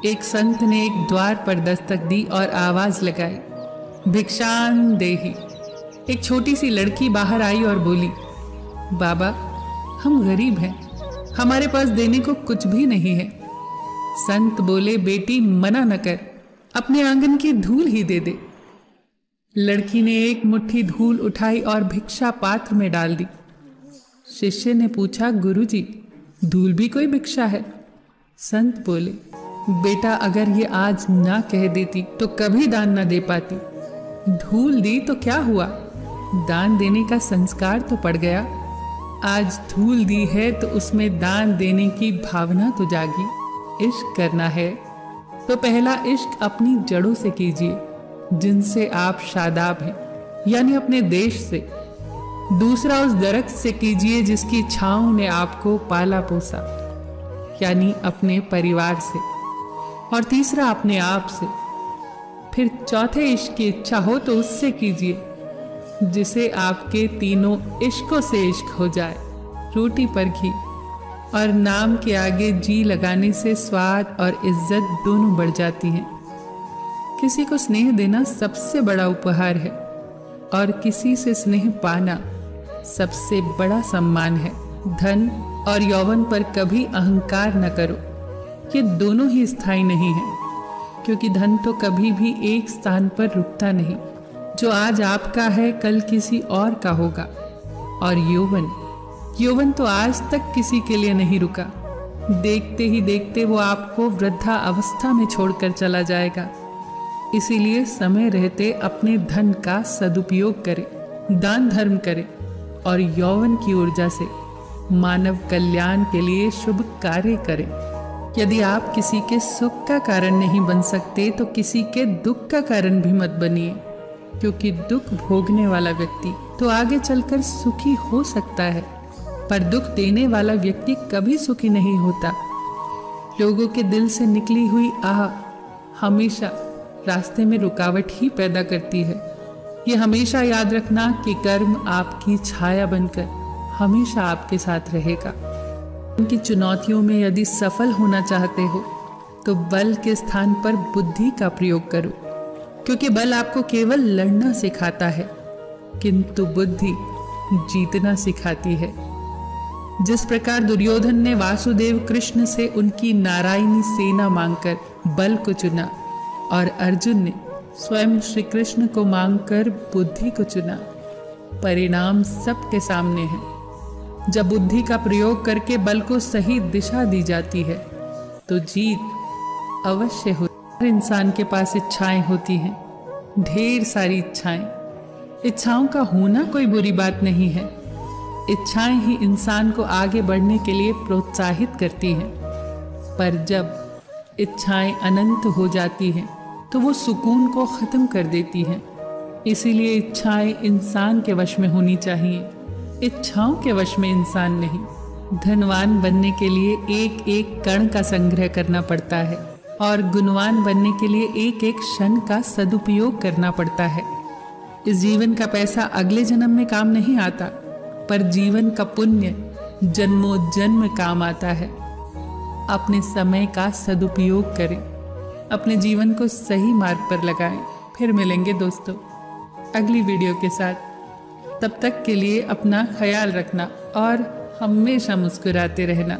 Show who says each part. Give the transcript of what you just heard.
Speaker 1: एक संत ने एक द्वार पर दस्तक दी और आवाज लगाई, भिक्षान देहि। एक छोटी सी लड़की बाहर आई और बोली, बाबा हम गरीब हैं, हमारे पास देने को कुछ भी नहीं है। संत बोले, बेटी मना न कर, अपने आंगन की धूल ही दे दे। लड़की ने एक मुट्ठी धूल उठाई और भिक्षा पात्र में डाल दी। शिष्य ने पूछा, गुरुजी धूल भी कोई भिक्षा है? संत बोले, बेटा अगर ये आज ना कह देती तो कभी दान ना दे पाती। धूल दी तो क्या हुआ, दान देने का संस्कार तो पड़ गया। आज धूल दी है तो उसमें दान देने की भावना तो जागी। इश्क करना है तो पहला इश्क अपनी जड़ों से कीजिए, जिनसे आप शादाब हैं, यानी अपने देश से। दूसरा उस दरख्त से कीजिए जिसकी छांव ने आपको पाला पोसा, यानी अपने परिवार से। और तीसरा अपने आप से। फिर चौथे इश्क की इच्छा हो तो उससे कीजिए जिसे आपके तीनों इश्कों से इश्क हो जाए। रोटी पर घी और नाम के आगे जी लगाने से स्वाद और इज्जत दोनों बढ़ जाती हैं। किसी को स्नेह देना सबसे बड़ा उपहार है और किसी से स्नेह पाना सबसे बड़ा सम्मान है। धन और यौवन पर कभी अहंकार न करो, ये दोनों ही स्थायी नहीं है, क्योंकि धन तो कभी भी एक स्थान पर रुकता नहीं। जो आज आपका है कल किसी और का होगा। और यौवन तो आज तक किसी के लिए नहीं रुका। देखते ही देखते वो आपको वृद्धा अवस्था में छोड़कर चला जाएगा। इसीलिए समय रहते अपने धन का सदुपयोग करें, दान धर्म करें और यौवन की ऊर्जा से मानव कल्याण के लिए शुभ कार्य करें। यदि आप किसी के सुख का कारण नहीं बन सकते तो किसी के दुख का कारण भी मत बनिए, क्योंकि दुख भोगने वाला व्यक्ति तो आगे चलकर सुखी हो सकता है, पर दुख देने वाला व्यक्ति कभी सुखी नहीं होता। लोगों के दिल से निकली हुई आह हमेशा रास्ते में रुकावट ही पैदा करती है। ये हमेशा याद रखना कि कर्म आपकी छाया बनकर हमेशा आपके साथ रहेगा। उनकी चुनौतियों में यदि सफल होना चाहते हो तो बल के स्थान पर बुद्धि का प्रयोग करो, क्योंकि बल आपको केवल लड़ना सिखाता है, किंतु बुद्धि जीतना सिखाती है। जिस प्रकार दुर्योधन ने वासुदेव कृष्ण से उनकी नारायणी सेना मांगकर बल को चुना और अर्जुन ने स्वयं श्री कृष्ण को मांगकर बुद्धि को चुना, परिणाम सबके सामने है। जब बुद्धि का प्रयोग करके बल को सही दिशा दी जाती है तो जीत अवश्य होती है। हर इंसान के पास इच्छाएं होती हैं, ढेर सारी इच्छाएं। इच्छाओं का होना कोई बुरी बात नहीं है। इच्छाएं ही इंसान को आगे बढ़ने के लिए प्रोत्साहित करती हैं। पर जब इच्छाएं अनंत हो जाती हैं तो वो सुकून को ख़त्म कर देती हैं। इसीलिए इच्छाएं इंसान के वश में होनी चाहिए, इच्छाओं के वश में इंसान नहीं। धनवान बनने के लिए एक एक कण का संग्रह करना पड़ता है और गुणवान बनने के लिए एक एक क्षण का सदुपयोग करना पड़ता है। इस जीवन का पैसा अगले जन्म में काम नहीं आता, पर जीवन का पुण्य जन्मों जन्म काम आता है। अपने समय का सदुपयोग करें, अपने जीवन को सही मार्ग पर लगाएं। फिर मिलेंगे दोस्तों अगली वीडियो के साथ। तब तक के लिए अपना ख्याल रखना और हमेशा मुस्कुराते रहना।